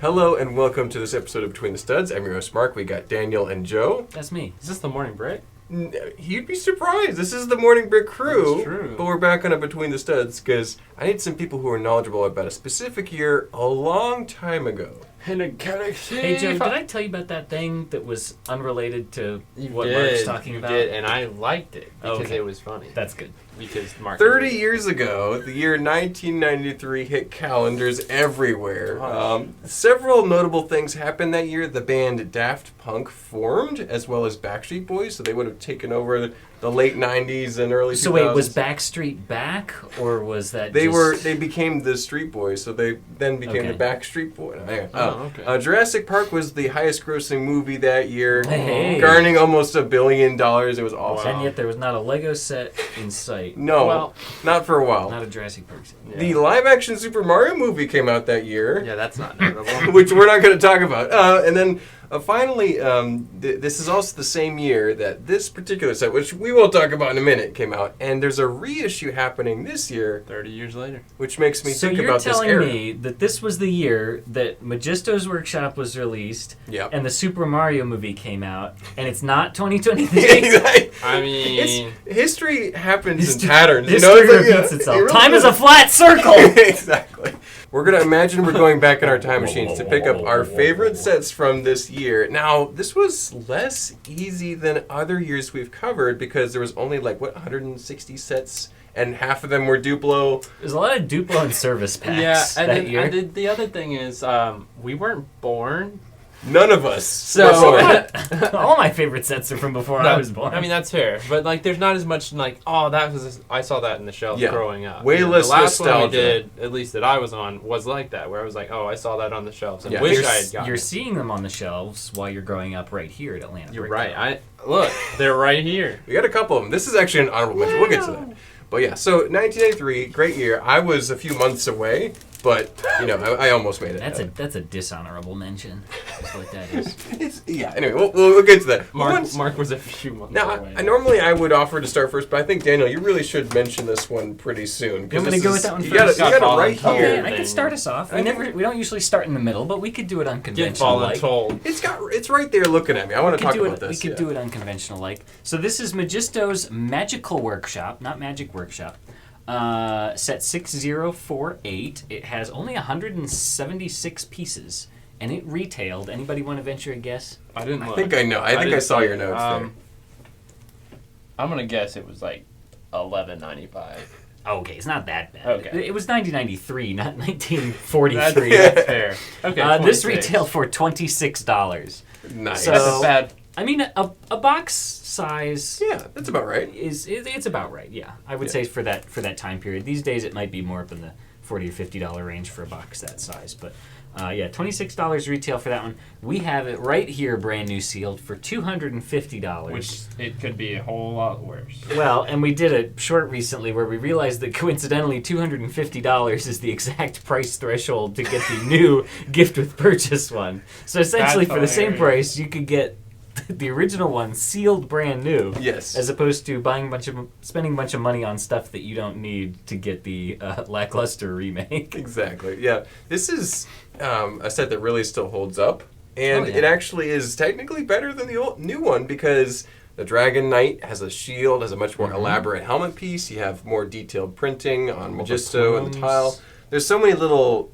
Hello and welcome to this episode of Between the Studs. I'm your host Mark. We got Daniel and Joe. That's me. Is this the morning break? You'd be surprised. This is the Morning Brick crew. That's true. But we're back on a Between the Studs because I need some people who are knowledgeable about a specific year a long time ago. In a galaxy. Hey, Joe, did I tell you about that thing that was unrelated to what did, Mark's talking about? You did, and I liked it because Okay. it was funny. That's good. Because Mark. 30 years ago, the year 1993 hit calendars everywhere. Several notable things happened that year. The band Daft Punk formed, as well as Backstreet Boys, so they would have taken over the late 90s and early 2000s. So wait, was Backstreet back, or was that They became the Street Boys, so they then became Okay. the Backstreet Boys. Okay. Jurassic Park was the highest grossing movie that year, Hey. garnering almost $1 billion. It was awesome. And yet there was not a Lego set in sight. No, Well, not for a while. Not a Jurassic Park set. Yeah. The live-action Super Mario movie came out that year, Yeah, that's not notable. which we're not going to talk about. And then finally, this is also the same year that this particular set, which we will talk about in a minute, came out. And there's a reissue happening this year, 30 years later. which makes me So think you're about this telling era. me that this was the year that Magisto's Workshop was released, Yep. and the Super Mario movie came out, and it's not 2023? Exactly. I mean, History happens History- in patterns. History it's like, repeats it itself. really Time is does. a flat circle! Exactly. We're going to imagine we're going back in our time machines to pick up our favorite sets from this year. Now, this was less easy than other years we've covered because there was only 160 sets, and half of them were duplo. There's a lot of duplo and service packs that year. and the other thing is, we weren't born. None of us. So, were born. All my favorite sets are from before I was born. I mean, that's fair. But, there's not as much, I saw that in the shelf Yeah. growing up. Way less the last one we nostalgia. did, at least that I was on, was like that, where I was like, oh, I saw that on the shelves and Yeah. wish you're, I had gotten you're it. seeing them on the shelves while you're growing up right here at Atlanta. You're right. Look, they're right here. We got a couple of them. This is actually an honorable mention. We'll get to that. But yeah, so 1983, great year. I was a few months away, but, I almost made it. That's a dishonorable mention. That's what that is. Anyway, we'll get to that. Mark was a few months Now, away. normally I would offer to start first, but I think, Daniel, you really should mention this one pretty soon. You want me to go with that one you first? Got it right Got here. Okay, I can start us off. We don't usually start in the middle, but we could do it Get unconventional. voluntold. It's right there looking at me. I want to talk about this. We could do it unconventional like. So this is Magisto's Magical Workshop, not Magic Workshop. Set 6048. It has only 176 pieces, and it retailed. Anybody want to venture a guess? I didn't I look. think I know. I think I didn't saw look. your notes there. I'm gonna guess it was $11.95. Okay, it's not that bad. Okay. It was 1993, not 1943. That's fair. Okay. This 26. retailed for $26. Nice. So- That's a bad. I mean, a box size Yeah, that's about right. it's about right. Yeah, I would say for that time period. These days, it might be more up in the $40 or $50 range for a box that size. But $26 retail for that one. We have it right here, brand new, sealed for $250. Which it could be a whole lot worse. Well, and we did a short recently where we realized that coincidentally $250 is the exact price threshold to get the new gift with purchase one. So essentially, That's for the same hilarious. price, you could get the original one sealed brand new. Yes. As opposed to spending a bunch of money on stuff that you don't need to get the lackluster remake. Exactly. Yeah. This is a set that really still holds up, and Oh, yeah. it actually is technically better than the new one because the Dragon Knight has a shield, has a much more elaborate helmet piece. You have more detailed printing on Magisto and the plumes. tile. There's so many little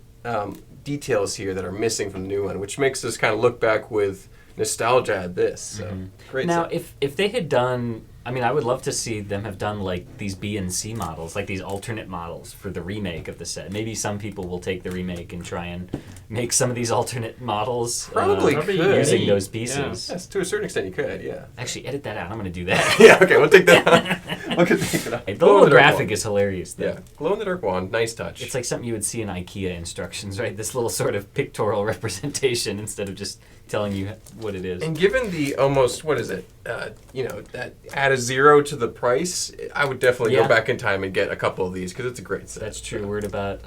details here that are missing from the new one, which makes us kind of look back with nostalgia at this. So great. Now, set. if they had done, I mean, I would love to see them have done these B and C models, these alternate models for the remake of the set. Maybe some people will take the remake and try and make some of these alternate models. Probably That'd be could. using neat. those pieces. Yes, to a certain extent you could. Yeah. Actually, edit that out. I'm going to do that. Yeah. Okay. We'll take that out. We'll take it out. Hey, the Glow in little dark graphic wand. is hilarious, though. Yeah. Glow in the dark wand. Nice touch. It's like something you would see in IKEA instructions, right? This little sort of pictorial representation instead of just telling you what it is. And given the almost, what is it, that add a zero to the price, I would definitely Yeah. go back in time and get a couple of these because it's a great set. That's true. We're at about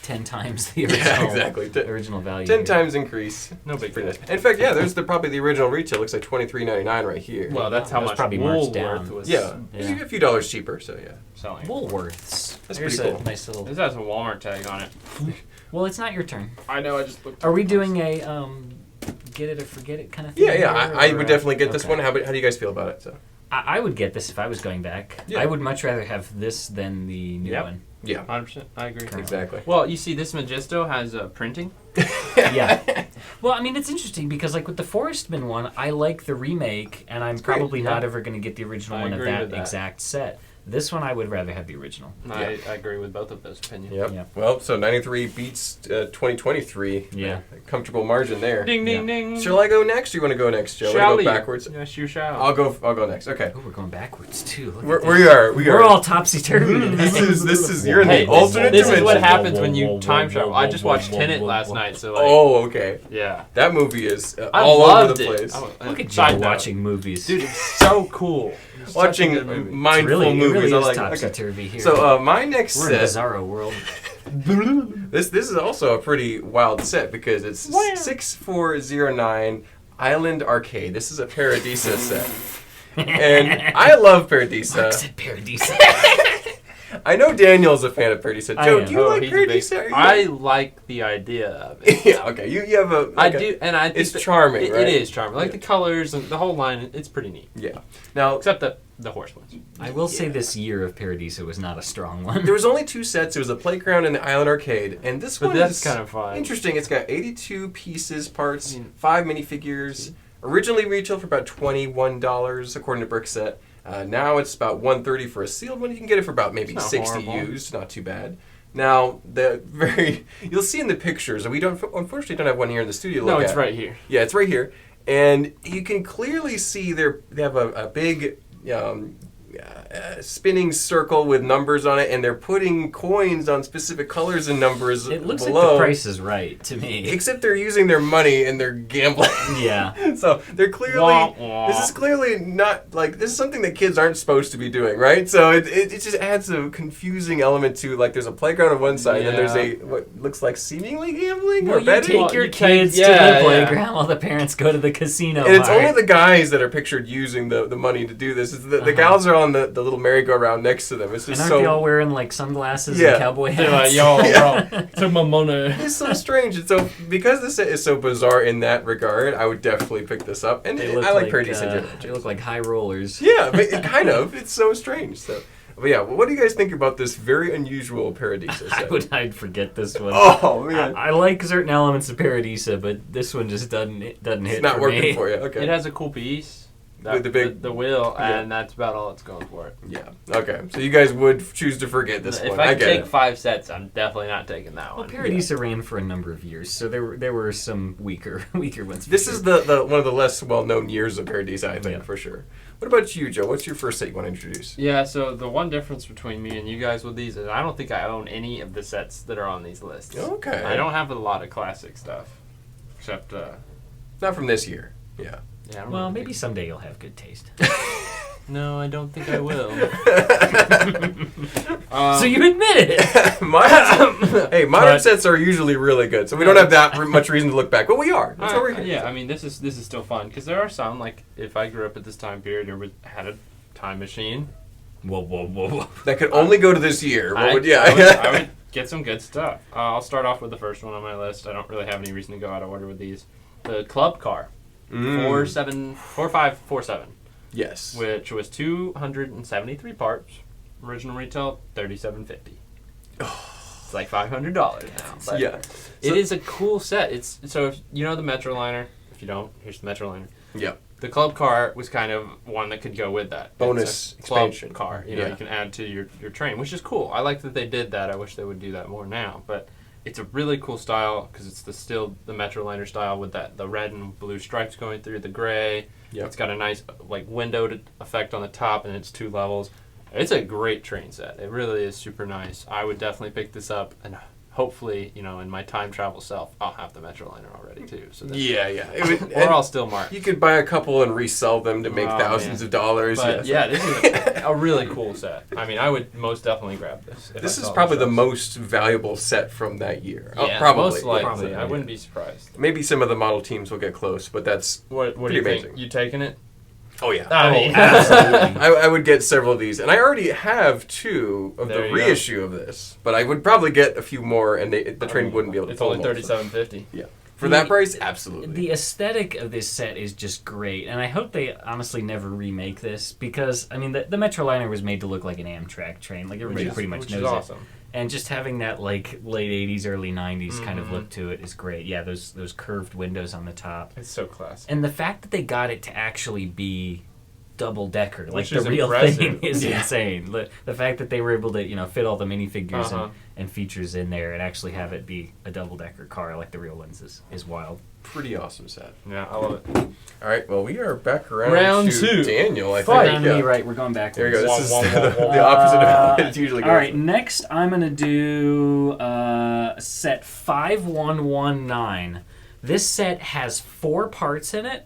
10 times the original, Yeah, exactly. original value. 10 here. times increase. No big Pretty deal. nice. In fact, yeah, there's probably the original retail. Looks like $23.99 right here. Well, that's how That's much probably marked Woolworth down. was yeah, Yeah. a few dollars cheaper. So yeah, selling. Woolworths. That's Here's pretty a cool. nice little. This has a Walmart tag on it. Well, it's not your turn. I know. I just looked. Are we doing a get it or forget it kind of thing? Yeah, yeah. here, I or, would definitely get this okay. one. How do you guys feel about it? So I would get this if I was going back. Yeah. I would much rather have this than the new Yep. one. yeah, 100%. I agree. exactly. Well, you see, this Magisto has printing. Yeah. Well, I mean, it's interesting because, like, with the Forestman one, I like the remake, and I'm great, probably yeah. not ever going to get the original I one of agree that with that. exact set. This one, I would rather have the original. I agree with both of those opinions. Yep. Yeah. Well, so 93 beats 2023. Yeah. A comfortable margin there. Ding, ding, Yeah. ding. Shall I go next? Or you want to go next, Joe? Shall Want to you? go backwards? Yes, you shall. I'll go next. Okay. Oh, we're going backwards too. Look at We this. are. We're all topsy turvy. This is you're in Hey, the alternate this is dimension. what happens when you time travel. I just watched Tenet last night, so like, Oh, okay. yeah. That movie is I all over loved the it. place. Look at Side Joe note. watching movies. Dude, it's so cool. It's such a Watching good movie. mindful it movies. really I is like. topsy Okay. turvy here. So my next we're in a set. bizarro world. This is also a pretty wild set because it's 6409 Island Arcade. This is a Paradisa set. And I love Paradisa. Mark said Paradisa. I know Daniel's a fan of Paradisa. I Joe, am. do you like he's a big Paradisa? fan. Are you- I like the idea of it. yeah, okay. You have a. I like a- do, and I think It's that charming, it, right? It is charming. Like the colors and the whole line, it's pretty neat. Yeah. Now, Except the horse ones. I will say this year of Paradisa was not a strong one. there was only two sets. It was the playground and the Island Arcade, and this But one that's is kind of fun. interesting. It's got 82 pieces, parts, I mean- 5 minifigures. Originally retailed for about $21 according to Brickset. Now it's about $130 for a sealed one. You can get it for about maybe It's not 60 horrible. used. Not too bad. Now you'll see in the pictures, and we unfortunately don't have one here in the studio. to No, look it's at. right here. Yeah, it's right here, and you can clearly see they have a big spinning circle with numbers on it, and they're putting coins on specific colors and numbers It looks below. like the price is right to me. Except they're using their money and they're gambling. Yeah. So they're clearly. Wah, wah. This is clearly not like this is something that kids aren't supposed to be doing, right? So it just adds a confusing element to like there's a playground on one side and then there's Yeah. what looks like seemingly gambling Well, or you betting. take your you take- kids to yeah, the yeah. playground while the parents go to the casino. And it's Mark. only the guys that are pictured using the money to do this. It's the gals are on the little merry-go-round next to them. It's And just aren't they so all wearing like sunglasses Yeah. and cowboy They're hats? like, yo, Yeah. bro, took my money. it's so strange. And so because this set is so bizarre in that regard, I would definitely pick this up. And They look I like like Paradisa in general. they look like high rollers. Yeah, but it kind of. It's so strange. So, but yeah, what do you guys think about this very unusual Paradisa set? I'd forget this one. Oh man, I like certain elements of Paradisa, but this one just doesn't hit it's not for working me. for you. Okay. It has a cool piece. With the big- the wheel, Yeah. and that's about all it's going for. Yeah. Okay. So you guys would choose to forget this If one. I I could get take it. 5 sets, I'm definitely not taking that Well, one. Paradisa ran for a number of years, so there were some weaker ones. for This sure. is the one of the less well-known years of Paradisa, I think, Yeah. for sure. What about you, Joe? What's your first set you want to introduce? Yeah, so the one difference between me and you guys with these is I don't think I own any of the sets that are on these lists. Okay. I don't have a lot of classic stuff, except Not from this year. Yeah. yeah. I don't Well, really maybe someday you'll have good taste. No, I don't think I will. So you admit it. Modern But- sets are usually really good, so we don't have that much reason to look back, but we are. That's what we're here. Yeah, I mean this is still fun because there are some like if I grew up at this time period or had a time machine, Whoa, whoa, whoa, whoa. That could only go to this year. What would, yeah. I would get some good stuff. I'll start off with the first one on my list. I don't really have any reason to go out of order with these. The club car, 4547, Yes. which was 273 parts. Original retail $37.50. It's like $500 now. But Yeah. it is a cool set. It's so if you know the Metroliner. If you don't, here's the Metroliner. Yeah. The club car was kind of one that could go with that. Bonus It's a club expansion. car. You know, Yeah. you can add to your train, which is cool. I like that they did that. I wish they would do that more now. But it's a really cool style because it's still the Metroliner style with the red and blue stripes going through the gray. Yep. It's got a nice like windowed effect on the top, and it's 2 levels. It's a great train set. It really is super nice. I would definitely pick this up, and hopefully, in my time travel self, I'll have the Metroliner already too. So Yeah. or I'll still mark. You could buy a couple and resell them to make thousands of dollars. But this is a really cool set. I mean, I would most definitely grab this. This is probably the most valuable set from that year. Yeah, probably. most likely. Probably, I wouldn't be surprised. Maybe some of the model teams will get close, but that's What do pretty you amazing. think? You taking it? Oh, yeah. I mean, Absolutely. I would get several of these, and I already have 2 of There the you reissue of this, but I would probably get a few more, and the train wouldn't be able to It's pull only them all, so- $37.50. Yeah. For that price, absolutely. The aesthetic of this set is just great, and I hope they honestly never remake this because, I mean, the Metroliner was made to look like an Amtrak train. Like, everybody pretty much which knows is it. awesome. And just having that, like, late 80s, early 90s kind of look to it is great. Yeah, those curved windows on the top. It's so classic. And the fact that they got it to actually be double-decker, like Which the is real impressive. thing, is Yeah. insane. The fact that they were able to, fit all the minifigures Uh-huh. and features in there and actually have it be a double-decker car like the real ones is wild. Pretty awesome set. Yeah, I love it. All right, well, we are back around Round to 2. Daniel, I Fight. think. Down to me, right? We're going backwards. There we go. This is Wah, wah, wah, wah. the opposite of how it usually goes. All right, next I'm going to do set 5119. This set has 4 parts in it.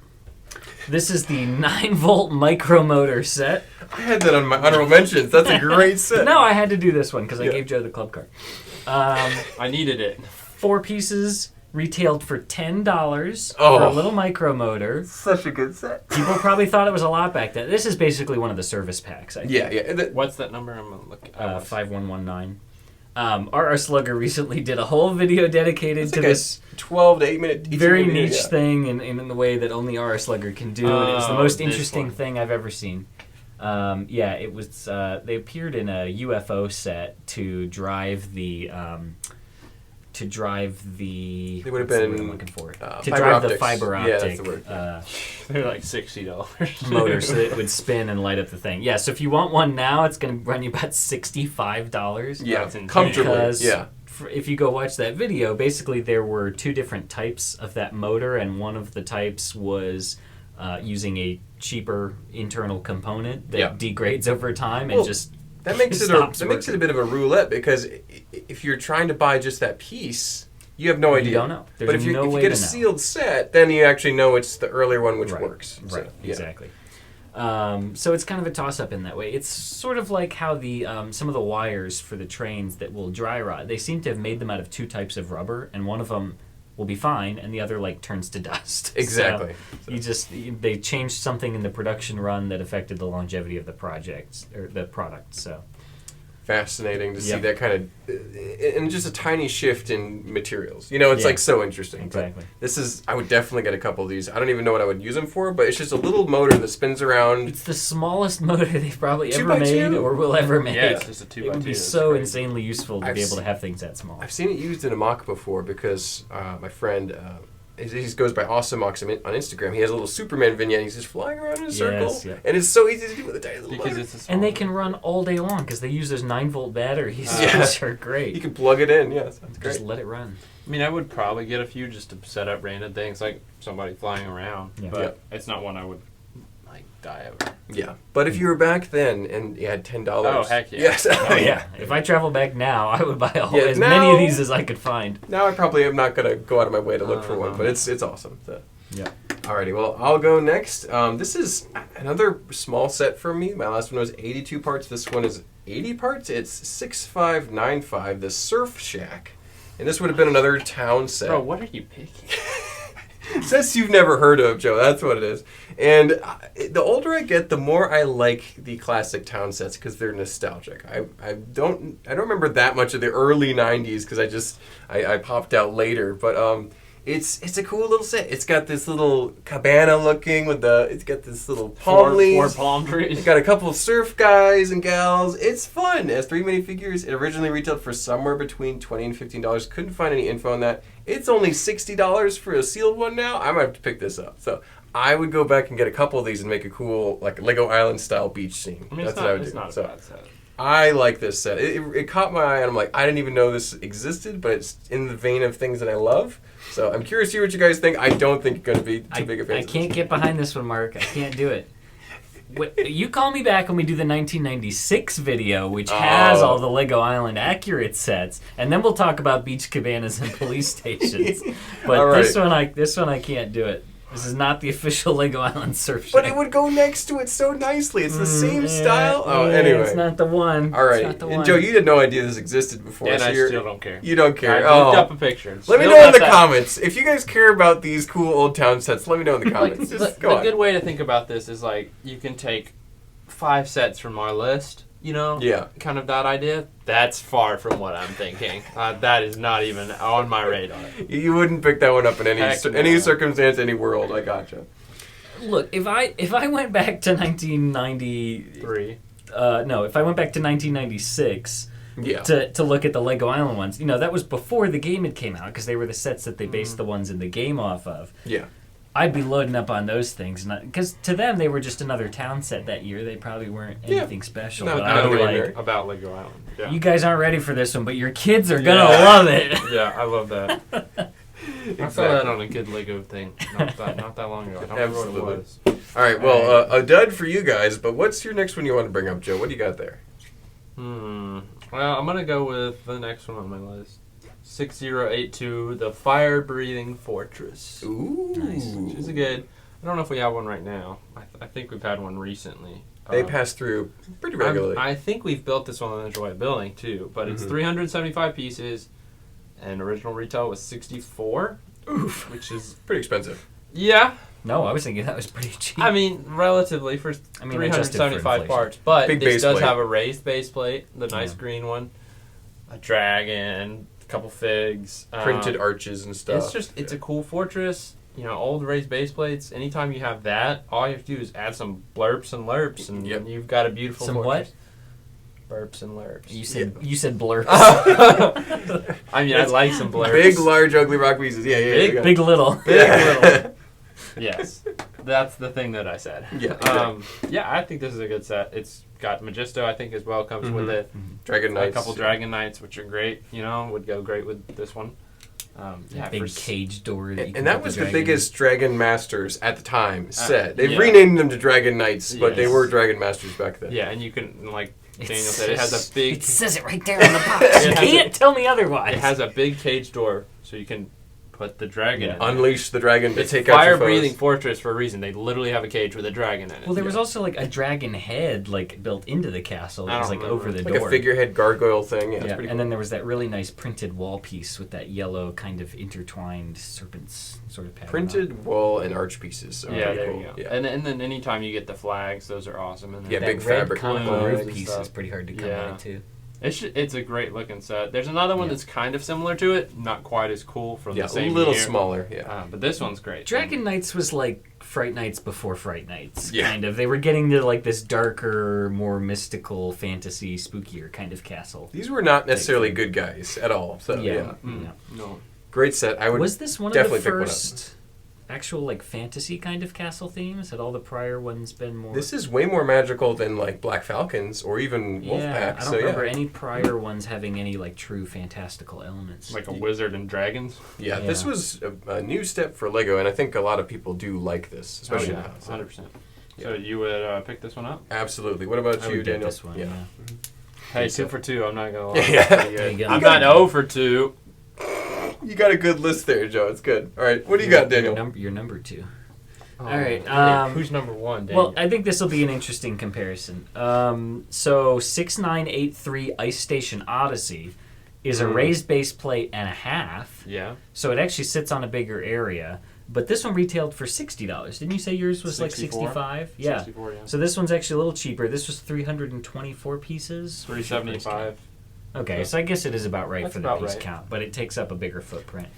This is the 9-volt micromotor set. I had that on my honorable mentions. That's a great set. No, I had to do this one because I Yeah. gave Joe the club card. I needed it. 4 pieces, retailed for $10 for Oh. a little micromotor. Such a good set. People probably thought it was a lot back then. This is basically one of the service packs. I think. Yeah. What's that number? I'm going to look at 5119. R.R. Slugger recently did a whole video dedicated It's to like this 12 to 8 minute very video, niche yeah. thing in the way that only R.R. Slugger can do. And it's the most this interesting one. thing I've ever seen. It was. They appeared in a UFO set to drive the. They They would have what's the been, word I'm looking for. To fiber drive the optics. fiber Yeah, that's optic the word. They're like $60. motor so that it would spin and light up the thing. Yeah, so if you want one now, it's going to run you about $65. Yeah, That's insane. comfortably. Because Yeah. if you go watch that video, basically there were 2 different types of that motor, and one of the types was using a cheaper internal component that Yeah. degrades over time Well, and just That makes it stops a working. bit of a roulette because if you're trying to buy just that piece, you have no idea. You don't know. There's But if you no way get a to know. sealed set, then you actually know it's the earlier one which Right. works. So, Right, yeah. exactly. So it's kind of a toss-up in that way. It's sort of like how the some of the wires for the trains that will dry rot, they seem to have made them out of 2 types of rubber, and one of them will be fine, and the other turns to dust. Exactly. So they changed something in the production run that affected the longevity of the project or the product. So Fascinating to see Yep. that kind of, and just a tiny shift in materials. It's Yeah. like so interesting. But Exactly. I would definitely get a couple of these. I don't even know what I would use them for, but it's just a little motor that spins around. it's the smallest motor they've probably 2 ever by made 2? or will ever make. Yeah, it's just a 2 It by would 2. be That's so crazy. insanely useful to I've be able to se- have things that small. I've seen it used in a mock before because my friend, he goes by Awesome Mox on Instagram. He has a little Superman vignette. He's just flying around in a circle, yeah. and it's so easy to do with a tiny little Because motor. it's a small And they can run all day long because they use those 9-volt batteries, Yeah. which are great. You can plug it in. Yeah, that's great. Just let it run. I mean, I would probably get a few just to set up random things, like somebody flying around. Yeah. But it's not one I would die over. Yeah, but if you were back then and you had $10, Oh, heck yeah. yes, Oh yeah! If I travel back now, I would buy as now- many of these as I could find. Now I probably am not gonna go out of my way to look for one, but it's awesome. So. Yeah. Alrighty, well, I'll go next. This is another small set for me. My last one was 82 parts. This one is 80 parts. It's 6595, the Surf Shack. And this would have been another town set. Bro, what are you picking? Sets you've never heard of, Joe. That's what it is. And the older I get, the more I like the classic town sets because they're nostalgic. I don't remember that much of the early 90s because I popped out later. But it's a cool little set. It's got this little cabana looking it's got this little palm leaves. 4 palm trees. It's got a couple of surf guys and gals. It's fun. It has 3 minifigures. It originally retailed for somewhere between $20 and $15. Couldn't find any info on that. It's only $60 for a sealed one now. I might have to pick this up. So I would go back and get a couple of these and make a cool Lego Island style beach scene. I mean, That's what I would it's do. not a So bad set. I like this set. It caught my eye, and I'm like, I didn't even know this existed, but it's in the vein of things that I love. So I'm curious to hear what you guys think. I don't think you're going to be too big a fan. I can't get behind this one, Mark. I can't do it. You call me back when we do the 1996 video, which has all the Lego Island accurate sets, and then we'll talk about beach cabanas and police stations. But All right. this one I can't do it. This is not the official Lego Island surf shack. But it would go next to it so nicely. It's the same style. Oh, anyway. It's not the one. All right. It's not the And one. Joe, you had no idea this existed before. And so I you're- still don't care. You don't care. I looked Oh. up a picture. Let me Still know in got the that- comments. If you guys care about these cool old town sets, let me know in the Like, comments. the Just go on. good way to think about this is like you can take 5 sets from our list, you know? Yeah. Kind of that idea. That's far from what I'm thinking. That is not even on my radar. You wouldn't pick that one up in any Heck no. any circumstance, any world. I gotcha. Look, if I went back to 1990, 3. if I went back to 1996 Yeah. to look at the Lego Island ones, that was before the game had came out because they were the sets that they based the ones in the game off of. Yeah. I'd be loading up on those things, because to them they were just another town set that year. They probably weren't anything special. No, but no, I would be no, like, no. About Lego Island. Yeah. you guys aren't ready for this one, but your kids are gonna Yeah. love it. Yeah, I love that. I saw that on a good Lego thing not that long ago. I don't remember what Absolutely. it was. All right. Well, a dud for you guys. But what's your next one you want to bring up, Joe? What do you got there? Well, I'm gonna go with the next one on my list. 6082, the Fire Breathing Fortress. Ooh. Nice. Which is a good. I don't know if we have one right now. I think we've had one recently. They pass through pretty regularly. I think we've built this one on the Joy Building too, but it's 375 pieces, and original retail was 64. Oof. Which is Pretty expensive. yeah. No, I was thinking that was pretty cheap. I mean, relatively for adjusted for 375 inflation. parts, but Big this base does plate. have a raised base plate, the nice Yeah. green one, a dragon, a couple figs, Printed arches and stuff. It's a cool fortress. Old raised base plates. Anytime you have that, all you have to do is add some blurps and lerps, and Yep. you've got a beautiful Some fortress. Burps and lerps. You said blurps. I mean, I like some blurps. Big, large, ugly rock pieces. Yeah, yeah. Big, yeah. Big little. little. Yes, that's the thing that I said. Yeah, exactly. Yeah, I think this is a good set. It's got Magisto, I think, as well, comes with it. Dragon A Knights. couple Dragon Knights, which are great. Would go great with this one. Big cage door. That you can And that put was the dragon biggest Dragon Masters at the time set. They've yeah. renamed them to Dragon Knights, but they Yes. were Dragon Masters back then. Yeah, and you can, like in. Daniel said, it has a big. It says it right there on the box. You It has can't tell me otherwise. It has a big cage door, so you can put the dragon in there. Unleash the dragon to It's take out your foes. fire-breathing fortress for a reason. They literally have a cage with a dragon in it. Well, there was also like a dragon head built into the castle. That I was don't like over the Like door. a figurehead gargoyle thing. Yeah, it's Yeah, pretty and cool. then there was that really nice printed wall piece with that yellow kind of intertwined serpents sort of pattern. on it. Printed wall and arch pieces. So Yeah, pretty there cool. you go. Yeah. And then anytime you get the flags, those are awesome. And then Yeah, That big red fabric conical flags roof and piece stuff. is pretty hard to come Yeah. by too. It's a great looking set. There's another one Yeah. that's kind of similar to it, not quite as cool from Yeah, the a same little year. smaller. Yeah. But this one's great. Dragon Knights was like Fright Nights before Fright Nights, Yeah. kind of. They were getting to like this darker, more mystical, fantasy, spookier kind of castle. These were not necessarily good guys at all. So yeah, No. great set. I would Was this one of definitely the pick one up. first actual like fantasy kind of castle themes? Had all the prior ones been more? This is way more magical than like Black Falcons or even Wolfpack. yeah, I don't so remember yeah. any prior ones having any like true fantastical elements. Like a wizard and dragons. Yeah, this Yeah. was a new step for Lego, and I think a lot of people do like this, especially now. So, 100%. So you would pick this one up? absolutely. What about I you, would get Daniel? this one. Yeah. Hey, so. 2 for 2. I'm not gonna lie. Yeah. Pretty There you good. go. I'm not 0 for 2. You got a good list there, Joe. It's good. All right, what do you got, Daniel? You're number 2. Oh, All right, who's number 1, Daniel? Well, I think this will be an interesting comparison. So 6983 Ice Station Odyssey is a raised base plate and a half. yeah. So it actually sits on a bigger area. But this one retailed for $60. Didn't you say yours was 64? like 65? Yeah. 64, yeah. So this one's actually a little cheaper. This was 324 pieces. 375. Okay, so I guess it is about right That's for the about piece right. count, but it takes up a bigger footprint.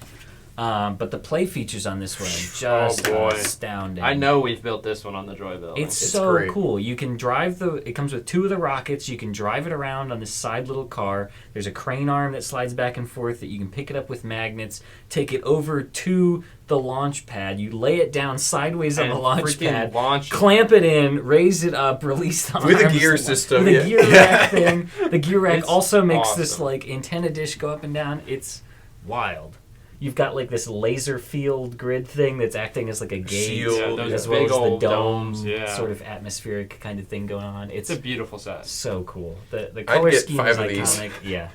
But the play features on this one are just boy. astounding. I know we've built this one on the Joy Building. It's It's so great. cool. You can drive it comes with 2 of the rockets. You can drive it around on this side little car. There's a crane arm that slides back and forth that you can pick it up with magnets, take it over to the launch pad. You lay it down sideways on And the launch freaking pad, launch it. clamp it in, raise it up, release the With a arms. gear system, With yeah. a gear rack thing. The gear rack It's also makes this awesome. like antenna dish go up and down. It's wild. You've got like this laser field grid thing that's acting as like a gauge, Shield. those as big well as the old dome, domes, yeah. sort of atmospheric kind of thing going on. It's a beautiful set. so cool. The color get scheme 5 is of these. iconic. Yeah,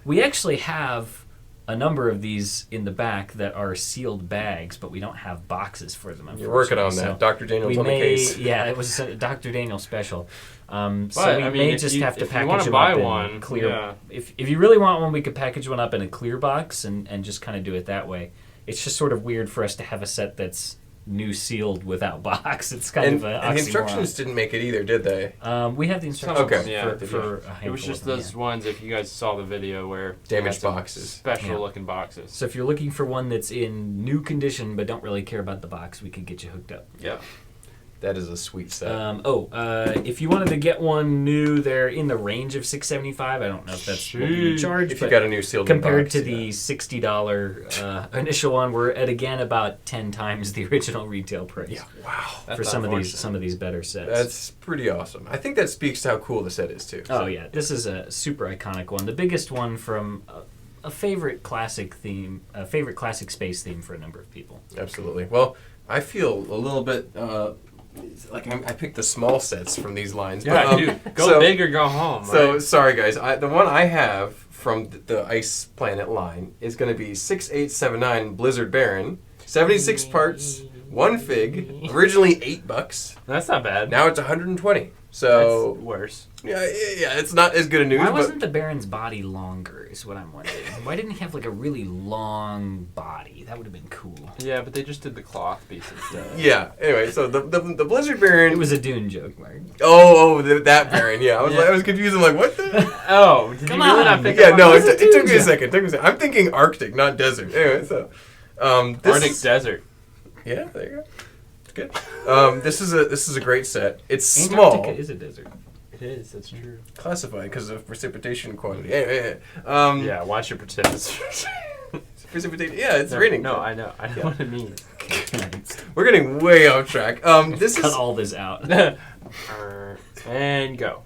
we actually have a number of these in the back that are sealed bags, but we don't have boxes for them. You're working on unfortunately. that. Dr. Daniel's We on the may, case. yeah, it was a Dr. Daniel special. So But, we I mean, may if just you- have to if you package wanna them buy up in one, clear. yeah. If you really want one, we could package one up in a clear box and just kind of do it that way. It's just sort of weird for us to have a set that's new sealed without box. It's kind of an And the oxymoron. instructions didn't make it either, did they? We have the instructions Okay. Yeah, for a handful It was just of them, those yeah. ones, if you guys saw the video, where they Damaged had some boxes. special Yeah. looking boxes. So if you're looking for one that's in new condition but don't really care about the box, we could get you hooked up. Yeah. That is a sweet set. If you wanted to get one new, they're in the range of $675. I don't know if that's what we Sheesh. charge, if you but got a new sealed compared box, to yeah. the $60 initial one, we're at again about 10 times the original retail price. Yeah, wow. That's For some unfortunate. of these better sets. That's pretty awesome. I think that speaks to how cool the set is, too. Oh yeah, this is a super iconic one. The biggest one from a favorite classic theme, a favorite classic space theme for a number of people. Absolutely. Well, I feel a little bit like I picked the small sets from these lines. Yeah, but, dude. Go so- big or go home. So right? sorry, guys. The one I have from the Ice Planet line is going to be 6879 Blizzard Baron, 76 parts, 1 fig. Originally $8. That's not bad. Now it's 120. So That's worse. yeah, it's not as good a news. Why but wasn't the Baron's body longer? Is what I'm wondering. Why didn't he have like a really long body? That would have been cool. Yeah, but they just did the cloth piece instead. yeah. Anyway, so the Blizzard Baron. It was a Dune joke, Mark. That Baron. Yeah, Yeah. I was confused. I'm like, what the? Oh, did Come you really on. not pick Yeah, up no, on it that? took me a second. I'm thinking Arctic, not desert. Anyway, so this Arctic is, Desert. yeah, there you go. It's good. This is a great set. It's small, Antarctica is a desert. It is, that's true. classified because of precipitation quantity. Anyway, Yeah, watch your pretend. precipitation. Yeah, it's raining. No, I know Yeah. what it means. We're getting way off track. This Cut is all this out. And go.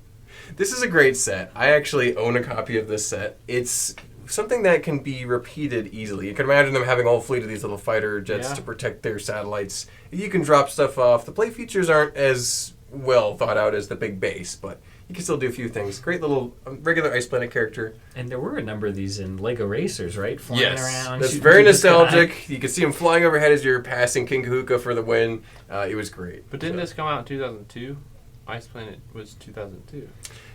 This is a great set. I actually own a copy of this set. It's something that can be repeated easily. You can imagine them having a whole fleet of these little fighter jets Yeah. to protect their satellites. You can drop stuff off. The play features aren't as well thought out as the big base, but you can still do a few things. Great little regular Ice Planet character. And there were a number of these in Lego Racers, right? Flying around. That's shooting very through the sky. nostalgic. You can see him flying overhead as you're passing King Kahuka for the win. It was great. But didn't So- this come out in 2002? Ice Planet was 2002.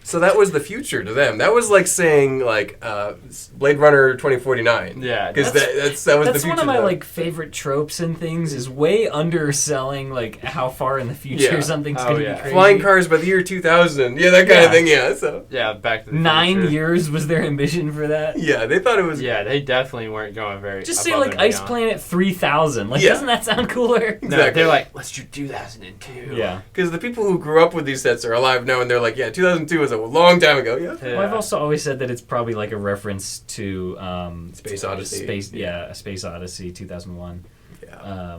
So that was the future to them. That was like saying Blade Runner 2049. Yeah, because that was That's the future. one of to my them. like favorite tropes and things is way underselling like how far in the future Yeah. something's Oh, going to yeah. be crazy. Flying cars by the year 2000. Yeah, that kind Yeah. of thing. Yeah. So Yeah, Back to the 9 Future. years was their ambition for that. yeah, they thought it was. Yeah, they definitely weren't going very. Just say above like and Ice beyond. Planet 3000. Like, Yeah. doesn't that sound cooler? No, Exactly. they're like, let's do 2002. Yeah. Because the people who grew up with these sets are alive now, and they're like, yeah, 2002 was a long time ago. Yeah. Yeah. Well, I've also always said that it's probably like a reference to Space Odyssey. A Space Odyssey 2001. Yeah.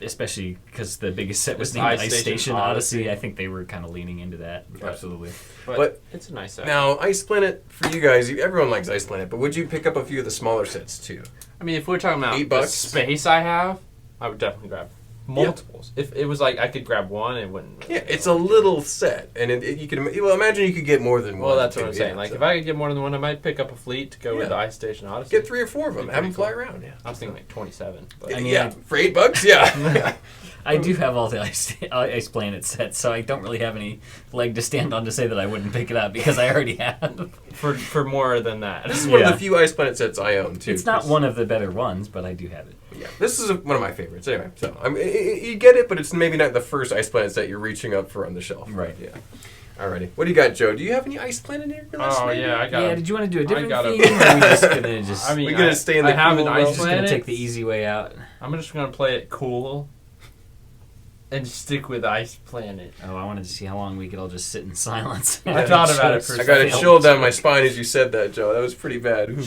Especially because the biggest set was It's named Ice Ice Station Station Odyssey. Odyssey. I think they were kind of leaning into that. Absolutely. But it's a nice set. Now, Ice Planet for you guys, everyone likes Ice Planet, but would you pick up a few of the smaller sets too? I mean, if we're talking about $8? the space I have, I would definitely grab multiples. If it was like I could grab one, it wouldn't. Yeah, it's a little set, and you can imagine you could get more than one. Well, that's what too, I'm saying. yeah, like so. if I could get more than one, I might pick up a fleet to go with Yeah. the Ice Station Odyssey. Get 3 or 4 of them, Pretty have them fly cool. around. Yeah, I was thinking like 27. But I mean, yeah, for $8, yeah. I do have all the Ice Planet sets, so I don't really have any leg to stand on to say that I wouldn't pick it up because I already have. for more than that. This is one of Yeah. the few Ice Planet sets I own too. It's not 'cause- one of the better ones, but I do have it. Yeah, this is one of my favorites. Anyway, so you get it, but it's maybe not the first Ice Planet set you're reaching up for on the shelf. Right. Yeah. Alrighty. What do you got, Joe? Do you have any Ice Planet in your list? Oh maybe? yeah, I got. Yeah, did you want to do a different got a- theme, or are we just gonna just? I mean, We're gonna stay in the I have cool an realm. Ice just gonna Planet. take the easy way out. I'm just gonna play it cool. And stick with Ice Planet. Oh, I wanted to see how long we could all just sit in silence. I thought about it for I got a Failed. chill down my spine as you said that, Joe. That was pretty bad. Ooh.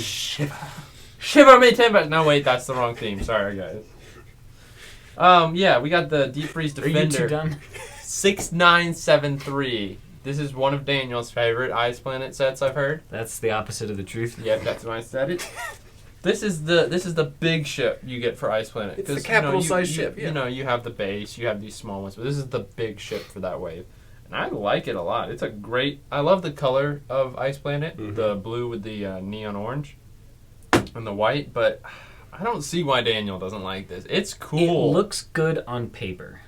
Shiver me timbers. No, wait, that's the wrong theme. Sorry, guys. Yeah, we got the Deep Freeze Are you two Defender done? 6973. This is one of Daniel's favorite Ice Planet sets I've heard. That's the opposite of the truth. Yep, that's when I said it. This is the big ship you get for Ice Planet. It's the capital-sized ship, yeah. You know, you have the base, you have these small ones, but this is the big ship for that wave. And I like it a lot. It's a great... I love the color of Ice Planet, the blue with the neon orange and the white, but I don't see why Daniel doesn't like this. It's cool. It looks good on paper.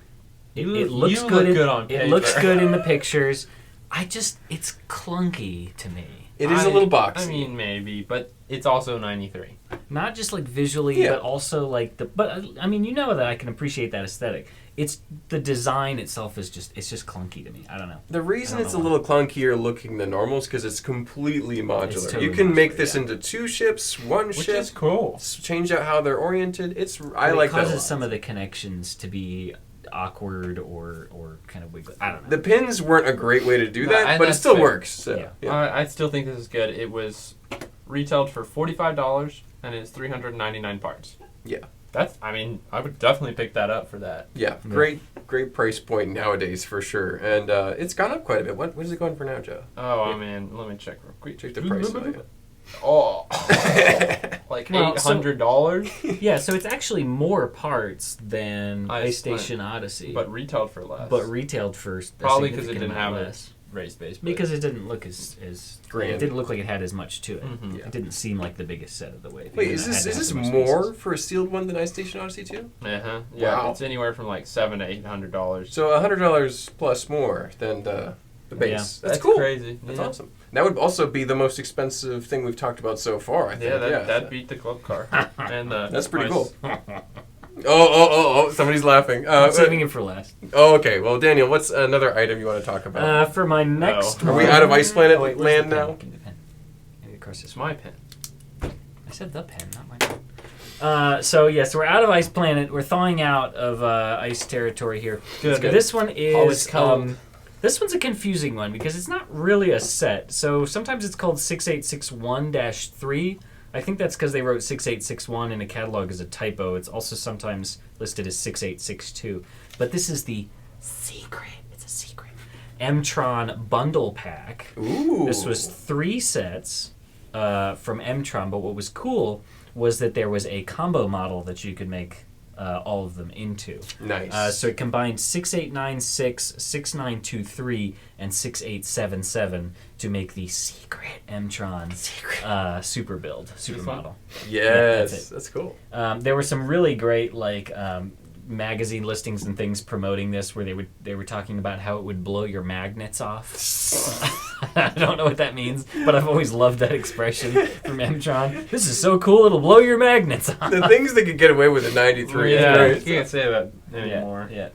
It looks you good, look good on paper. It looks good in the pictures. It's clunky to me. It is a little boxy. I mean, maybe, but it's also 93. Not just like visually, but also like But I mean, you know that I can appreciate that aesthetic. It's the design itself is just clunky to me. I don't know. The reason it's a little clunkier looking than normal is because it's completely modular. Totally you can make modular, this into 2 ships, 1 ship. Which is cool. Change out how they're oriented. I like that a lot. It causes some of the connections to be awkward or kind of wiggly. I don't know. The pins weren't a great way to do that, but it still works. So, Yeah. I still think this is good. It was retailed for $45 and it's 399 parts. Yeah. I would definitely pick that up for that. Yeah, great price point nowadays for sure, and it's gone up quite a bit. What is it going for now, Joe? Oh, I mean, let me check real quick. Check the price. Oh, like $800. Yeah, so it's actually more parts than Ice Station Odyssey, but retailed for less. but retailed for Probably because it significant didn't have amount a less. raised base. Because it didn't look as grand. It didn't look like it had as much to it. Mhm. Yeah. It didn't seem like the biggest set of the wave. Wait, even is though it this had is this the most more pieces. for a sealed one than Ice Station Odyssey 2? Yeah, Wow. it's anywhere from like $700 to $800. So $100 plus more than the base. Yeah. That's cool. Crazy. That's Yeah. awesome. That would also be the most expensive thing we've talked about so far, I think. Yeah, that beat the club car. And That's pretty price- cool. Oh, somebody's laughing. I'm saving it for last. Oh, okay. Well, Daniel, what's another item you want to talk about? For my next Are one... we out of Ice Planet where's land the pen? now? Give me the pen. Maybe of course It's my pen. I said the pen, not my pen. So we're out of Ice Planet. We're thawing out of ice territory here. Good. This one Always is cold. this one's a confusing one because it's not really a set. So sometimes it's called 6861-3. I think that's because they wrote 6861 in a catalog as a typo. It's also sometimes listed as 6862. But this is the secret. It's a secret. M-Tron bundle pack. Ooh. This was 3 sets from M-Tron, but what was cool was that there was a combo model that you could make all of them into. Nice. So it combined 6896, 6923, and 6877 to make the secret M-Tron super build, super model. Yes, that's cool. There were some really great magazine listings and things promoting this where they were talking about how it would blow your magnets off. I don't know what that means, but I've always loved that expression from M-Tron. This is so cool, it'll blow your magnets off. The things they could get away with in 93. Yeah, Right? you can't say that anymore. Yeah.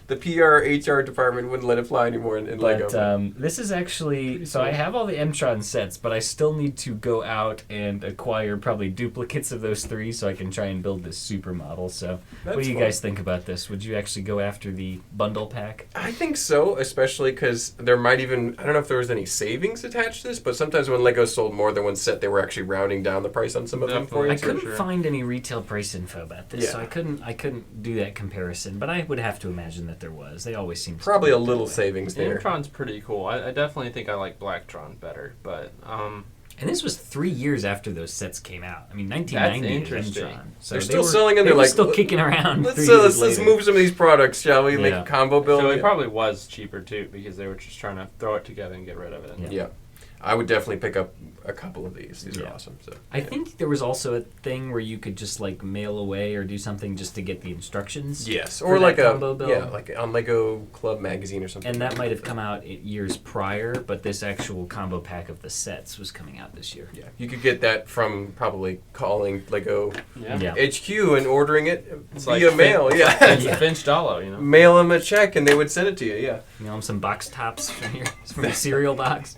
The PR, HR department wouldn't let it fly anymore in Lego. But this is actually... So I have all the M-Tron sets, but I still need to go out and acquire probably duplicates of those 3 so I can try and build this super model. So what do you guys think about this? Would you actually go after the bundle pack? I think so, especially because there might even... I don't know if there was any savings attached to this, but sometimes when Lego sold more than one set, they were actually rounding down the price on some of them for you. I couldn't find any retail price info about this, so Yeah. I couldn't do that comparison. But I would have to imagine that there was. They always seem to Probably be a that little way. savings there. M-Tron's pretty cool. I definitely think I like Blacktron better, but And this was 3 years after those sets came out. I mean, 1990 is interesting. M-Tron. So They're they still were- selling them. They They're were like, still kicking around. Let's 3 years let's later. move some of these products, shall we? Make Yeah. a combo build. so it probably was cheaper too because they were just trying to throw it together and get rid of it. Yeah. I would definitely pick up a couple of these. These are Yeah. awesome. So I think there was also a thing where you could just mail away or do something just to get the instructions. yes, for or that like combo build. like on Lego Club magazine or something. And that might have come out years prior, but this actual combo pack of the sets was coming out this year. Yeah, you could get that from probably calling Lego Yeah. HQ and ordering it It's via like mail. It's Yeah, a Finch Dollo, you know. mail them a check and they would send it to you. Yeah, You know, some box tops from your cereal box.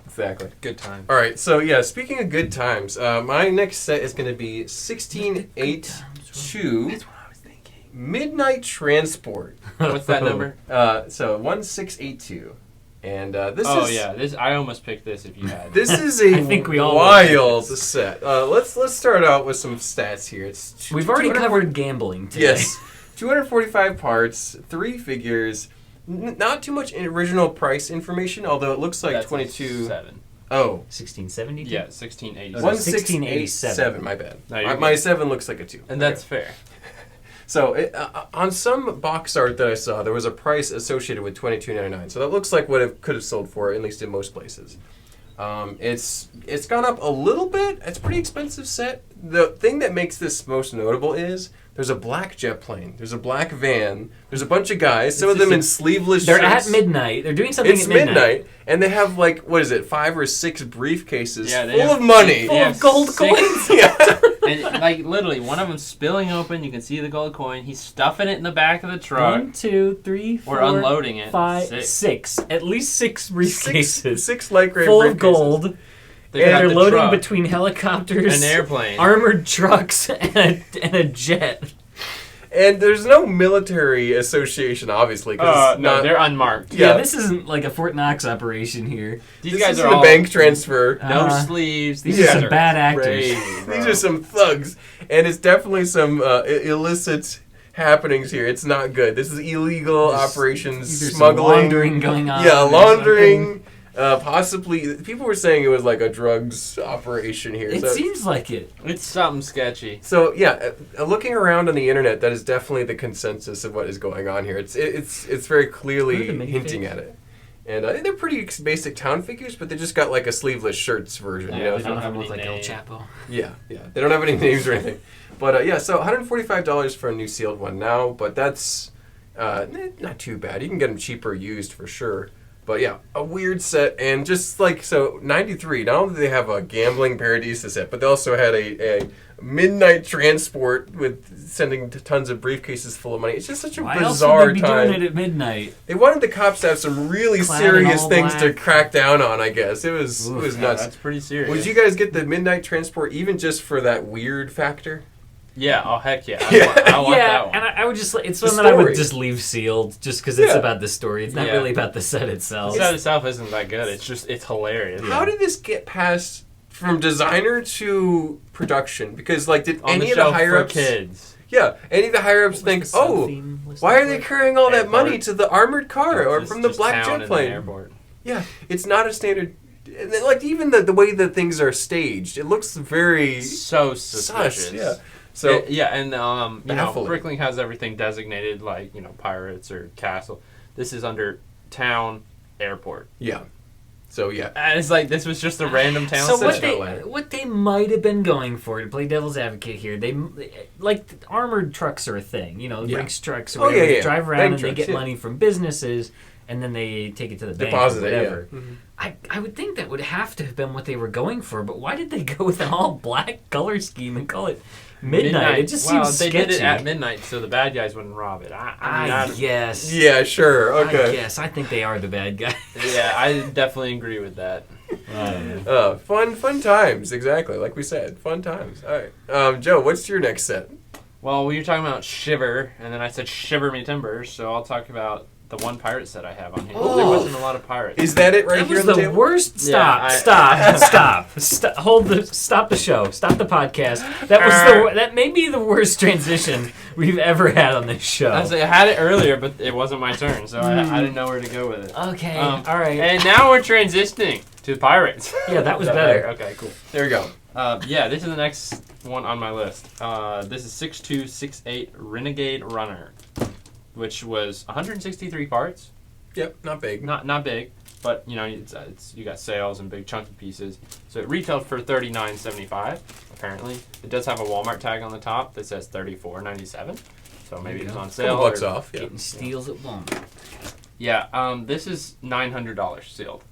exactly. Good time. All right, so yeah, speaking of good times, my next set is going to be 1682 That's what I was thinking. Midnight Transport. What's that number? So 1682, and this Oh is yeah, this I almost picked this if you had. this is a I think we all wild set. Let's start out with some stats here. It's We've already 240 covered gambling today. Yes, 245 parts, 3 figures. Not too much original price information, although it looks like That's 22. 7. Oh. 1672? Yeah, 1680. 1687, my bad. No, you're My good. 7 looks like a 2. And that's fair. So on some box art that I saw, there was a price associated with $22.99. So that looks like what it could have sold for, at least in most places. It's gone up a little bit. It's a pretty expensive set. The thing that makes this most notable is there's a black jet plane. There's a black van. There's a bunch of guys. Some of them in sleeveless They're shirts. at midnight. They're doing something It's at midnight. midnight, and they have like, what is it, 5 or 6 briefcases Yeah, they full have- of money. Full They of have gold 6 coins. Yeah. And like literally, one of them spilling open. You can see the gold coin. He's stuffing it in the back of the truck. 1, 2, 3, 4, Or unloading it. 5, 6. At least 6 briefcases. Six light gray full briefcases. of gold. They've And got they're the loading truck, between helicopters, an airplane. armored trucks, and a jet. And there's no military association, obviously. 'Cause it's No, not, they're unmarked. Yeah, Yeah. this isn't like a Fort Knox operation here. These this guys isn't are a all bank transfer. no Uh, sleeves. These Yeah. are some bad actors. crazy, bro. These are some thugs. And it's definitely some illicit happenings here. It's not good. This is illegal operations, These are some smuggling. laundering going on. Yeah, There's laundering. Possibly, people were saying it was like a drugs operation here. It seems like it. It's something sketchy. So yeah, looking around on the internet, that is definitely the consensus of what is going on here. It's very clearly Are they hinting minifigs? at it, and they're pretty basic town figures, but they just got like a sleeveless shirts version. Yeah, you know? they Some don't of them have look like any El name. Chapo. Yeah, they don't have any names or anything. But yeah, so $145 for a new sealed one now, but that's not too bad. You can get them cheaper used for sure. But yeah, a weird set, and just like, so 93, not only do they have a gambling Paradisa set, but they also had a midnight transport with sending tons of briefcases full of money. It's just such a Why else bizarre would they be time. doing it at midnight? They wanted the cops to have some really Clad in serious all things to black. crack down on, I guess. It was Oof. nuts. That's pretty serious. Would you guys get the midnight transport even just for that weird factor? Yeah. Oh heck yeah. Yeah. I want Yeah, that one. and I would just, it's The one that I would story. just leave sealed just because it's Yeah. about the story. It's not Yeah. really about the set itself. The set itself isn't that good. It's hilarious. How did this get passed from designer to production? Because like, did On any the of the shelf higher for ups? kids. Yeah, any of the higher ups What think, was the oh, sub-theme listed why are for they it? carrying all that Airport. money to the armored car or Just- from the just black town jet and the plane? airport. Yeah, it's not a standard. And then, like even the way that things are staged, it looks very So suspicious. sus. Yeah. So Yeah, and you know, Baffling. Bricklink has everything designated like, pirates or castle. This is under town, airport. yeah. So yeah. And it's like this was just a random town So set. what they might have been going for, to play devil's advocate here, they like armored trucks are a thing, Yeah. Brinks trucks or Oh, whatever. yeah, They yeah. drive around Bank and they trucks, get yeah. money from businesses, and then they take it to the bank Deposit or it, yeah. whatever. Mhm. I would think that would have to have been what they were going for, but why did they go with an all black color scheme and call it midnight? It just well, seems they sketchy. did it at midnight so the bad guys wouldn't rob it. I mean, guess. Yeah, sure. Okay. I guess. I think they are the bad guys. yeah, I definitely agree with that. Fun times. Exactly, like we said, fun times. All right, Joe, what's your next set? Well, we were talking about Shiver, and then I said Shiver Me Timbers, so I'll talk about the one pirate set I have on here. Oh. There wasn't a lot of pirates. Is that it right That here was on the the table? worst. Yeah, Stop. Stop the show. Stop the podcast. That may be the worst transition we've ever had on this show. I had it earlier, but it wasn't my turn, so I didn't know where to go with it. Okay. Um, all right. And now we're transitioning to pirates. Yeah, that was Is better. Okay, cool. There we go. Yeah, this is the next one on my list. This is 6268 Renegade Runner, which was 163 parts. Yep, not big. Not big, but it's you got sails and big chunky pieces. So it retailed for $39.75. Apparently, it does have a Walmart tag on the top that says $34.97. So maybe it was on sale. Couple bucks or- off. Yeah. Getting steals at Walmart. Yeah. This is $900 sealed.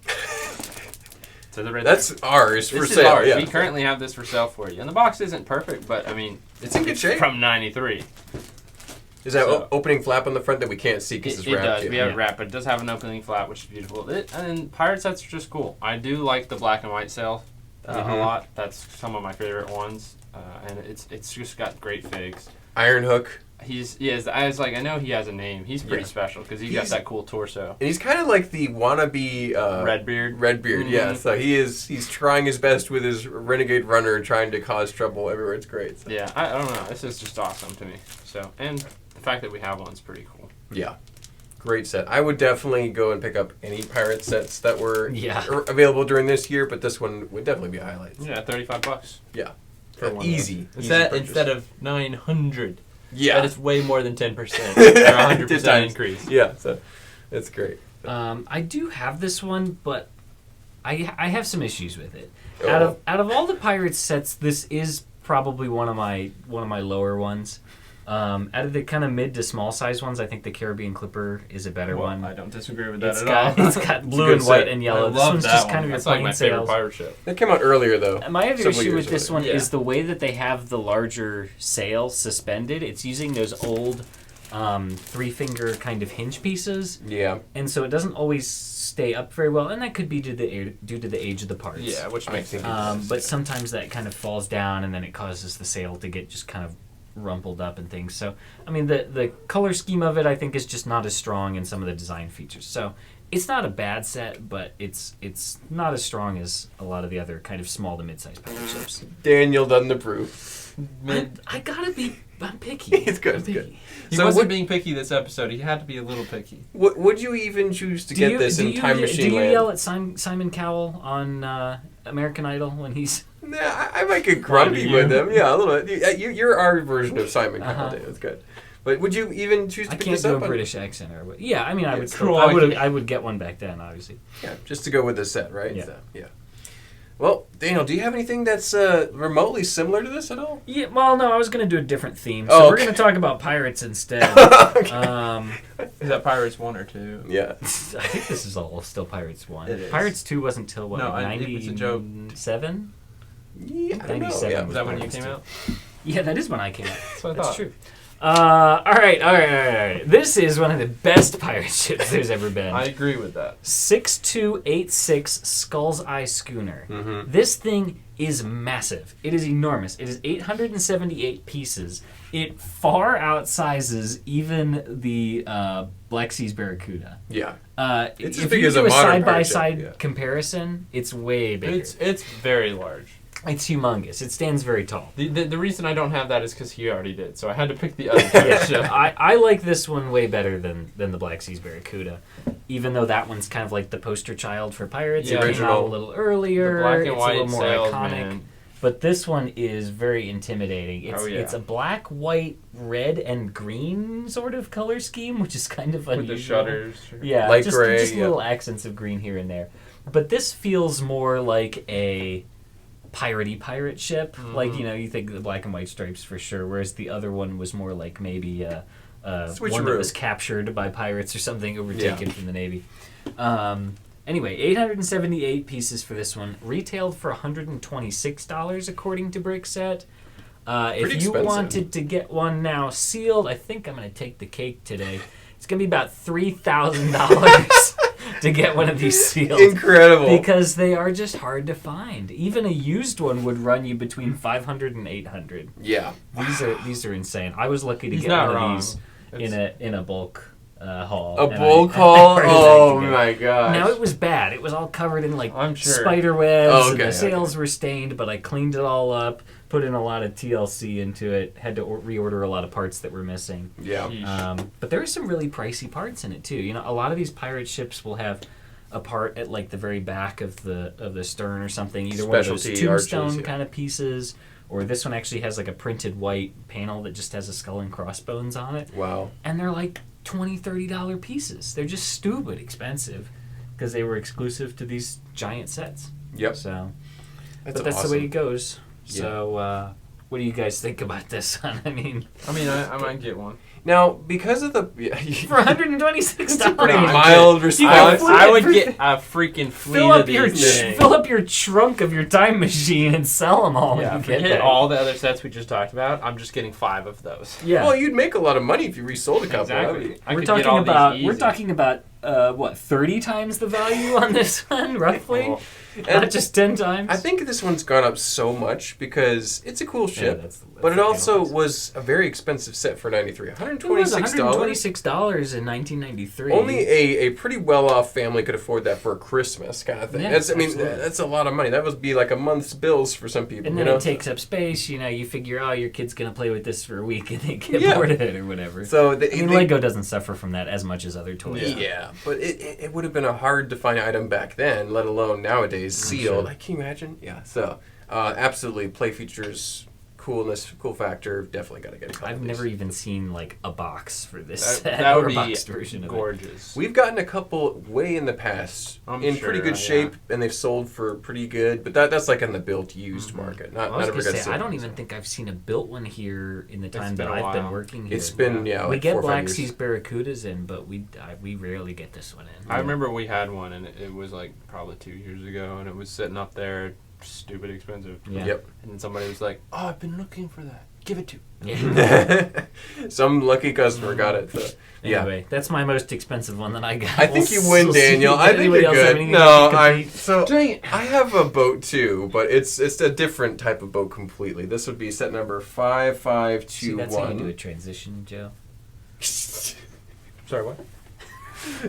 So the red. That's ours for This is sale. ours. Yeah. We currently have this for sale for you. And the box isn't perfect, but I mean, It's in good shape. From '93. Is that So- opening flap on the front that we can't see because It it's wrapped? does. We have Yeah. it wrapped, but it does have an opening flap, which is beautiful. And then pirate sets are just cool. I do like the black and white sail a Mhm. lot. That's some of my favorite ones, and it's just got great figs. Iron Hook. I know he has a name. He's pretty Yeah. special because he's got He's- that cool torso. And he's kind of like the wannabe Redbeard. Redbeard, yeah. Mhm. So he's trying his best with his Renegade Runner, trying to cause trouble everywhere. It's great. So. Yeah, I don't know. This is just awesome to me. So, and the fact that we have one's pretty cool. Yeah. Great set. I would definitely go and pick up any pirate sets that were Yeah. available during this year, but this one would definitely be highlights. Yeah, $35. Yeah. For one Easy. Instead of 900. Yeah. That is way more than 10%. Or 100% 10 times. increase. Yeah, so it's great. I do have this one, but I have some issues with it. Oh. Out of all the Pirates sets, this is probably one of my lower ones. Out of the kind of mid to small size ones, I think the Caribbean Clipper is a better one. I don't disagree with that It's at got all. it's got blue good and white set. and yellow. I This love one's that just one. kind of your That's like plain my favorite sails. pirate ship. That came out earlier, though. My other Several issue years with this earlier. one Yeah. is the way that they have the larger sail suspended. It's using those old three-finger kind of hinge pieces, Yeah. and so it doesn't always stay up very well, and that could be due to the age of the parts. Yeah, which I makes think sense. But sometimes that kind of falls down, and then it causes the sail to get just kind of rumpled up and things. So, I mean, the color scheme of it, I think, is just not as strong in some of the design features. So, it's not a bad set, but it's not as strong as a lot of the other kind of small to mid-sized pirate ships. Daniel doesn't approve. I'm picky. It's good, I'm it's picky. good. He So wasn't would- being picky this episode. He had to be a little picky. Would you even choose to get this in Time Machine Do you Land? yell at Simon Cowell on American Idol when he's... Nah, I might get grumpy you? with him. Yeah, a little bit. You're our version of Simon Uh-huh. Cowell. That's good. But would you even choose to I pick can't this do a up? British accent or what? Yeah, I mean, I would. Yeah, Still, Crikey. I would get one back then, obviously. Yeah, just to go with the set, right? Yeah. So, yeah. Well, Daniel, do you have anything that's remotely similar to this at all? Yeah. Well, no, I was going to do a different theme, so Oh, we're okay. going to talk about pirates instead. Is that Pirates 1 or 2? Yeah. I think this is all still Pirates 1. It is. Pirates 2 wasn't till what? No, like it's a joke. 97? Yeah, I don't know. 97 Yeah. Was that when you Pirates came 2. out? Yeah, that is when I came out. That's what I That's thought. true. All right. This is one of the best pirate ships there's ever been. I agree with that. 6286 Skull's Eye Schooner. Mm-hmm. This thing is massive. It is enormous. It is 878 pieces. It far outsizes even the Black Sea's Barracuda. Yeah. It's as if big you as do a a modern pirate side-by-side ship, yeah. comparison, it's way bigger. It's very large. It's humongous. It stands very tall. The reason I don't have that is because he already did, so I had to pick the other Yeah, ship. I like this one way better than the Black Sea's Barracuda, even though that one's kind of like the poster child for pirates. Yeah. It came out a Original. little earlier. The black and it's white a little more sails, iconic. man. But this one is very intimidating. It's Oh, yeah. it's a black, white, red, and green sort of color scheme, which is kind of unusual. With the shutters. Yeah, Light just, gray, just yeah. little accents of green here and there. But this feels more like a piratey pirate ship. Mhm. Like, you know, you think the black and white stripes for sure, whereas the other one was more like maybe one that Switcheroo. was captured by pirates or something, overtaken from the Navy. Anyway, 878 pieces for this one. Retailed for $126 according to Brickset. If Pretty you expensive. wanted to get one now sealed, I think I'm going to take the cake today. It's going to be about $3,000 to get one of these sealed. Incredible. Because they are just hard to find. Even a used one would run you between $500 and $800. Yeah. These are insane. I was lucky to He's get not one wrong. of these in a bulk haul. A and bulk I haul? ordered that Oh together. my gosh. Now it was bad. It was all covered in like I'm sure. spider webs, Oh, and okay, the sails were stained. But I cleaned it all up, put in a lot of TLC into it. Had to reorder a lot of parts that were missing. Yeah. Yeesh. But there are some really pricey parts in it too. You know, a lot of these pirate ships will have a part at like the very back of the stern or something. Either one of those Specialty arches, tombstone yeah. kind of pieces, or this one actually has like a printed white panel that just has a skull and crossbones on it. Wow. And they're like $20-$30 pieces. They're just stupid expensive because they were exclusive to these giant sets. Yep. So, That's but that's awesome. the way it goes. Yeah. So, what do you guys think about this one? I mean, I might get one. Now, because of the for $126, That's a pretty No, mild response. flip I it would for- get a freaking fleet fill of up your these things. fill up your trunk of your time machine and sell them all Yeah, when you get forget there. all the other sets we just talked about. I'm just getting 5 of those. Yeah. Well, you'd make a lot of money if you resold a couple. Exactly. I we're could get talking all about these we're easy. talking about 30 times the value on this one, roughly? Oh. Not just 10 times? I think this one's gone up so much because it's a cool ship, that's but it the also penalties. was a very expensive set for '93. It was $126. $126 in 1993. Only a pretty well-off family could afford that for Christmas kind of thing. Yeah, That's absolutely. that's a lot of money. That would be like a month's bills for some people. And then it takes up space. You figure, oh, your kid's going to play with this for a week and they get Yeah. bored of it or whatever. So Lego doesn't suffer from that as much as other toys. Yeah, but it would have been a hard to find item back then, let alone nowadays sealed. sure. Can you imagine? Yeah. So absolutely, play features, coolness, cool factor. Definitely got to get a couple. I've of these. never even seen like a box for this set That or would a be boxed version of it. gorgeous. We've gotten a couple way in the past I'm in sure, pretty good yeah. shape, and they've sold for pretty good. But that's like in the built used market. Not I was ever gonna got say, I don't sold. even think I've seen a built one here in the time been that a I've been while. working here. It's been Yeah. like we get 4 or 5 Black years. Seas Barracudas in, but we rarely get this one in. I remember we had one, and it was like probably 2 years ago, and it was sitting up there, stupid expensive. Yeah. Yep. And then somebody was like, "Oh, I've been looking for that. Give it to." Yeah. Some lucky customer got it. So, yeah. Anyway, that's my most expensive one that I got. I think We'll you win, see. Daniel. I think Anybody you're else have good. anything No, to I compete? so Dang it. I have a boat too, but it's a different type of boat completely. This would be set number See, that's how you do a 5521. transition, Joe. Sorry, what?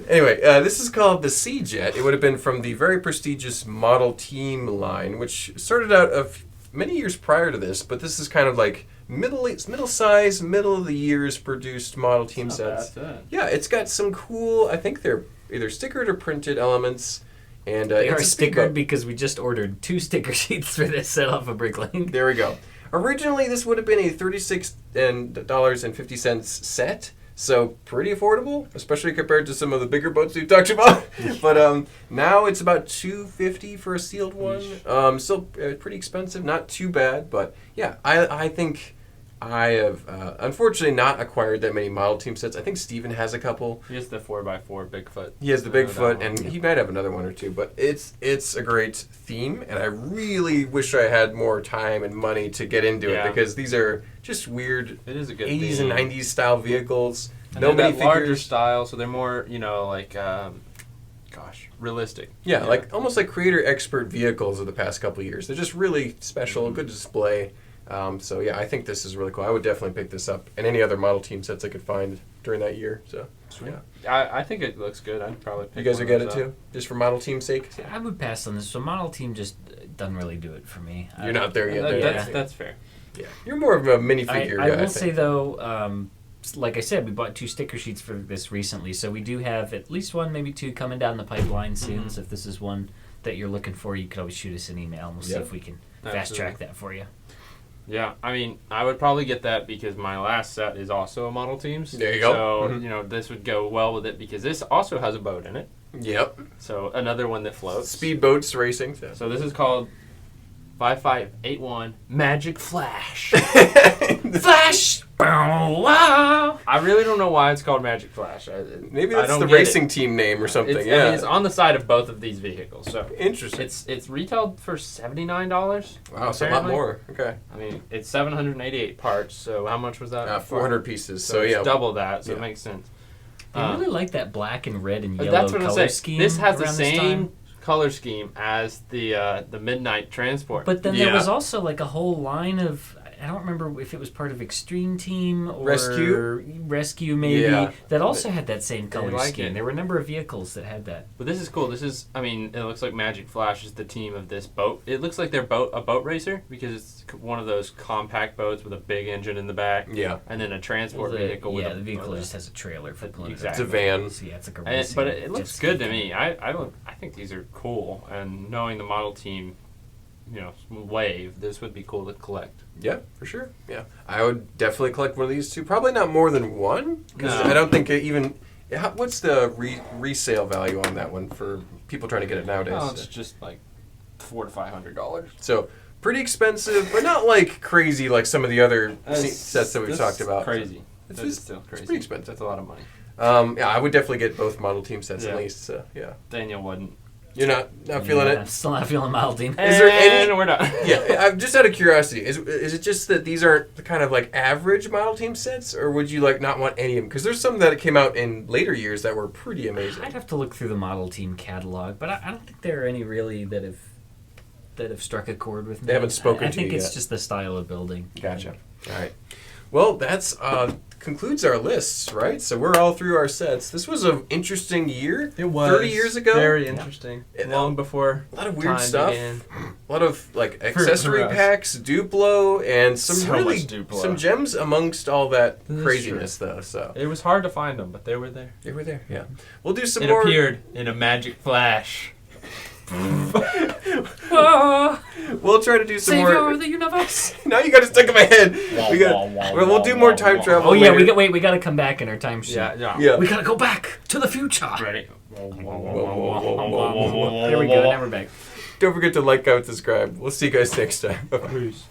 Anyway, this is called the Sea Jet. It would have been from the very prestigious Model Team line, which started out of many years prior to this, but this is kind of like middle size, middle of the years produced Model Team sets. Yeah, it's got some cool. I think they're either stickered or printed elements, and They it's are a stickered speedboat. because we just ordered 2 sticker sheets for this set off of Bricklink. There we go. Originally, this would have been a $36.50 set, so pretty affordable, especially compared to some of the bigger boats we've talked about. But now it's about $250 for a sealed one. Still pretty expensive, not too bad, but yeah, I think I have unfortunately not acquired that many Model Team sets. I think Steven has a couple. He has the 4x4 Bigfoot. He has the I know that Bigfoot, one. and he might have another one or two, but it's a great theme, and I really wish I had more time and money to get into Yeah. it, because these are just weird It is a good 80s theme. and 90s style vehicles. And Nobody they're that larger figures. style, so they're more, like, realistic. Yeah, like almost like creator expert vehicles of the past couple of years. They're just really special, good display. So yeah, I think this is really cool. I would definitely pick this up, and any other Model Team sets I could find during that year. So Sweet. yeah, I think it looks good. I'd probably pick you guys one will of get it those too, just for Model Team sake. I would pass on this. So Model Team just doesn't really do it for me. You're not there yet. up. though. That's fair. Yeah, you're more of a minifigure guy. I will think. say though, like I said, we bought 2 sticker sheets for this recently, so we do have at least 1, maybe 2 coming down the pipeline soon. So if this is one that you're looking for, you could always shoot us an email, and we'll see Yep. if we can fast track that for you. Yeah, I mean, I would probably get that because my last set is also a Model Teams. There you go. So, Mhm. this would go well with it because this also has a boat in it. Yep. So, another one that floats. Speedboats racing. So. So, this is called 5581 Magic Flash. Flash! Wow! I really don't know why it's called Magic Flash. Maybe I that's don't the get racing it. team name or something. It's, yeah. I mean, it's on the side of both of these vehicles. So, Interesting. it's retailed for $79. Wow, it's a lot apparently. more. Okay. I mean, it's 788 parts. So, how much was that? 400 pieces. So, So it's yeah. double that. So, Yeah. it makes sense. I really like that black and red and But yellow that's what I'm color saying. scheme. This has the around this same time. color scheme as the Midnight Transport. But then Yeah. there was also like a whole line of, I don't remember if it was part of Extreme Team or Rescue maybe, Yeah. that also had that same color like scheme. it. There were a number of vehicles that had that. But this is cool. This is, I mean, it looks like Magic Flash is the team of this boat. It looks like they're a boat racer because it's one of those compact boats with a big engine in the back. Yeah. And then a transport vehicle with the vehicle just has a trailer for pulling Exactly. It's a van. So yeah, it's like a And racing but it looks jet good ski to thing. me. I think these are cool. And knowing the Model Team, wave, this would be cool to collect. Yeah, for sure. Yeah, I would definitely collect one of these too. Probably not more than one, because No. I don't think it even. What's the resale value on that one for people trying to get it nowadays? Well, it's just like $400 to $500. So pretty expensive, but not like crazy like some of the other sets that we've That's talked about. Crazy. It's That is just- still it's crazy. pretty expensive. That's a lot of money. Yeah, I would definitely get both Model Team sets Yeah. at least. So yeah. Daniel wouldn't. You're not feeling I'm it? still not feeling Model Team. Is there any- And we're done. Yeah, I'm just out of curiosity. Is it just that these aren't the kind of like average Model Team sets, or would you like not want any of them? Because there's some that came out in later years that were pretty amazing. I'd have to look through the Model Team catalog, but I don't think there are any really that have struck a chord with me. They haven't spoken I to think you it's yet. just the style of building. Gotcha. All right. Well, that's concludes our lists, right? So we're all through our sets. This was an interesting year. It was 30 years ago. Very interesting. Yeah. Long before A lot of weird time stuff. began. A lot of like accessory us. packs, duplo, and some So really much Duplo. some gems amongst all that This is craziness, though. So It was hard to find them, but they were there. they were there. Yeah, we'll do some It more. appeared in a magic flash. We'll try to do some Savior more. of the universe. Now you got to stick in my head. We'll do more time travel. Oh yeah, later. we got to come back in our time sheet. Yeah. We gotta go back to the future. Ready? There we go. Now we're back. Don't forget to like, comment, subscribe. We'll see you guys next time. Bye-bye. Peace.